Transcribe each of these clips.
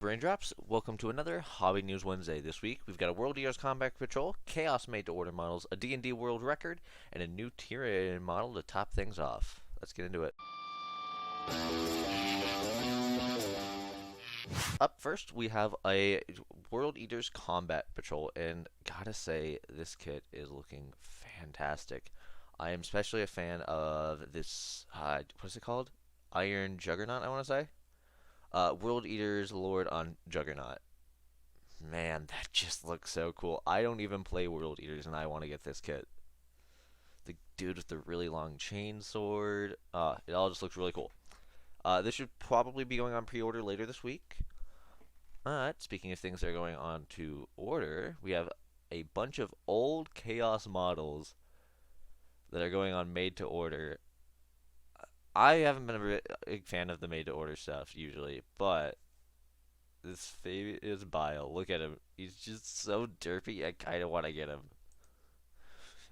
Raindrops, welcome to another Hobby News Wednesday. This week, we've got a World Eaters Combat Patrol, Chaos made-to-order models, a D&D World Record, and a new Tyranid model to top things off. Let's get into it. Up first, we have a World Eaters Combat Patrol, and gotta say, this kit is looking fantastic. I am especially a fan of this, what is it called? Iron Juggernaut, I want to say? World Eater's Lord on Juggernaut. Man, that just looks so cool. I don't even play World Eaters, and I want to get this kit. The dude with the really long chain sword. It all just looks really cool. This should probably be going on pre-order later this week. But speaking of things that are going on to order, we have a bunch of old Chaos models that are going on made to order. I haven't been a big fan of the made to order stuff usually, but this baby is Bile. Look at him. He's just so derpy. I kind of want to get him.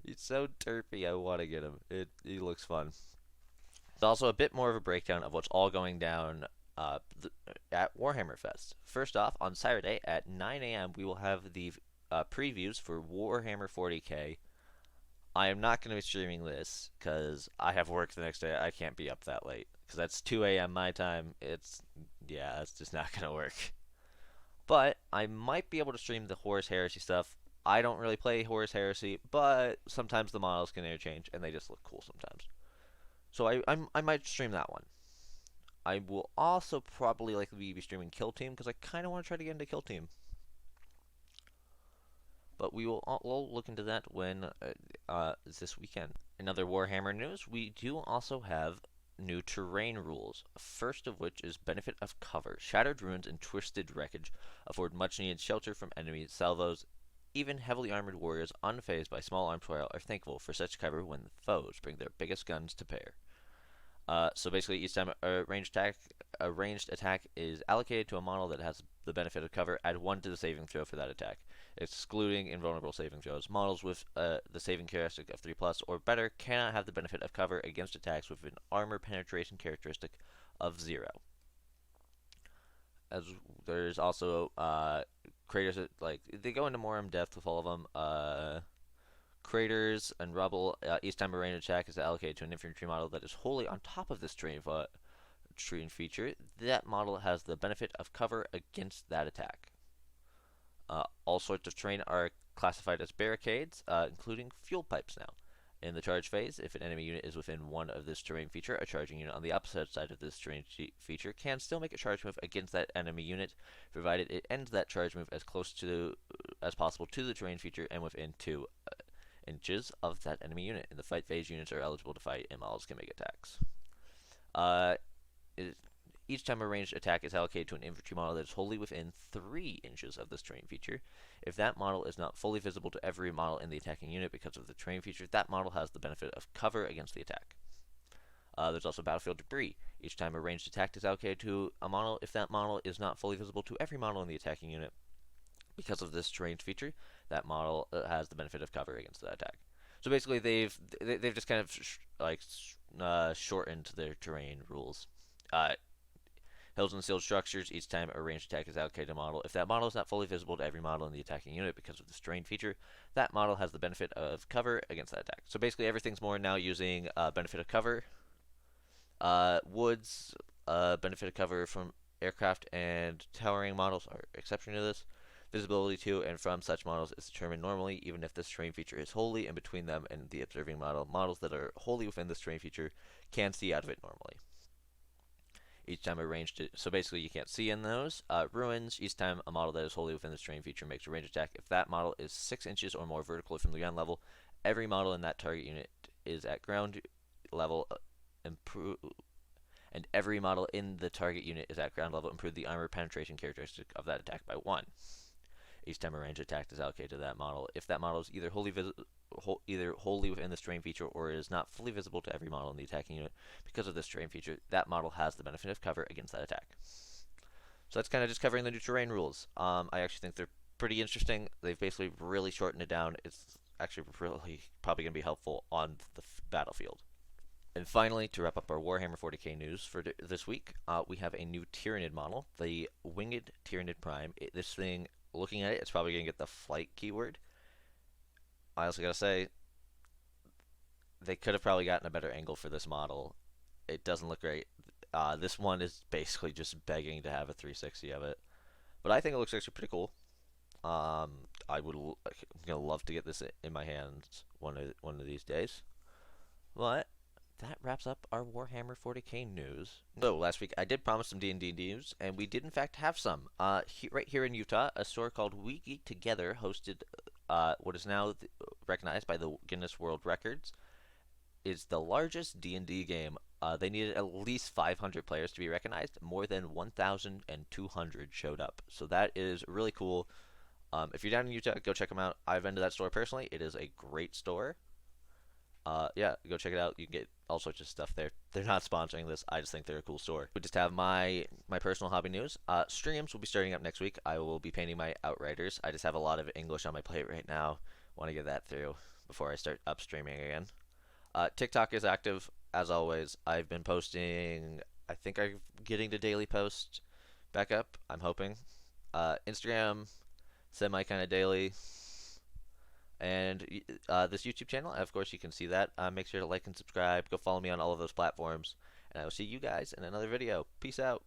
He's so derpy. I want to get him. He looks fun. There's also a bit more of a breakdown of what's all going down at Warhammer Fest. First off, on Saturday at 9 a.m. we will have the previews for Warhammer 40k. I am not going to be streaming this because I have work the next day. I can't be up that late because that's 2 a.m. my time. That's just not going to work. But I might be able to stream the Horus Heresy stuff. I don't really play Horus Heresy, but sometimes the models can interchange and they just look cool sometimes. So I might stream that one. I will also probably likely be streaming Kill Team because I kind of want to try to get into Kill Team. But we'll look into that when this weekend. In other Warhammer news, we do also have new terrain rules. First of which is Benefit of Cover. Shattered ruins and twisted wreckage afford much needed shelter from enemy salvos. Even heavily armored warriors unfazed by small arms fire are thankful for such cover when the foes bring their biggest guns to bear. So basically, each time a ranged attack is allocated to a model that has the benefit of cover, add 1 to the saving throw for that attack, excluding invulnerable saving throws. Models with the saving characteristic of 3+ or better cannot have the benefit of cover against attacks with an armor penetration characteristic of 0. As there's also craters that, they go into more in depth with all of them. Craters and rubble. Each time a ranged attack is allocated to an infantry model that is wholly on top of this terrain feature, that model has the benefit of cover against that attack. All sorts of terrain are classified as barricades, including fuel pipes now. In the charge phase, if an enemy unit is within 1 of this terrain feature, a charging unit on the opposite side of this terrain feature can still make a charge move against that enemy unit, provided it ends that charge move as close as possible to the terrain feature and within 2 inches of that enemy unit. In the fight phase, units are eligible to fight and models can make attacks. Each time a ranged attack is allocated to an infantry model that is wholly within 3 inches of this terrain feature, if that model is not fully visible to every model in the attacking unit because of the terrain feature, that model has the benefit of cover against the attack. There's also battlefield debris. Each time a ranged attack is allocated to a model, if that model is not fully visible to every model in the attacking unit because of this terrain feature, that model has the benefit of cover against that attack. So basically, they've just kind of shortened their terrain rules. Hills and sealed structures. Each time a ranged attack is allocated to a model, if that model is not fully visible to every model in the attacking unit because of this terrain feature, that model has the benefit of cover against that attack. So basically, everything's more now using benefit of cover. Woods, benefit of cover from aircraft and towering models are exception to this. Visibility to and from such models is determined normally, even if this terrain feature is wholly in between them and the observing model. Models that are wholly within this terrain feature can see out of it normally. Each time a ranged, so basically you can't see in those. Ruins, each time a model that is wholly within this terrain feature makes a ranged attack. If that model is 6 inches or more vertically from the ground level, every model in that target unit is at ground level, and every model in the target unit is at ground level. Improve the armor penetration characteristic of that attack by 1. Each time a ranged attack is allocated to that model, if that model is either wholly within this terrain feature or is not fully visible to every model in the attacking unit because of this terrain feature, that model has the benefit of cover against that attack. So that's kind of just covering the new terrain rules. I actually think they're pretty interesting. They've basically really shortened it down. It's actually really probably going to be helpful on the battlefield. And finally, to wrap up our Warhammer 40k news for this week, we have a new Tyranid model, the Winged Tyranid Prime. This thing, looking at it, it's probably going to get the flight keyword. I also got to say, they could have probably gotten a better angle for this model. It doesn't look great. This one is basically just begging to have a 360 of it. But I think it looks actually pretty cool. I'm gonna love to get this in my hands one of these days. But that wraps up our Warhammer 40k news. So last week I did promise some D&D news, and we did in fact have some. Right here in Utah, a store called We Geek Together hosted what is now recognized by the Guinness World Records. Is the largest D&D game. They needed at least 500 players to be recognized. More than 1,200 showed up. So that is really cool. If you're down in Utah, go check them out. I've been to that store personally. It is a great store. Yeah, go check it out. You can get all sorts of stuff there. They're not sponsoring this. I just think they're a cool store. We just have my personal hobby news. Streams will be starting up next week. I will be painting my Outriders. I just have a lot of English on my plate right now. Want to get that through before I start up streaming again. TikTok is active, as always. I've been posting, I think I'm getting to daily post back up, I'm hoping. Instagram, semi kind of daily. And this YouTube channel, of course, you can see that. Make sure to like and subscribe. Go follow me on all of those platforms. And I will see you guys in another video. Peace out.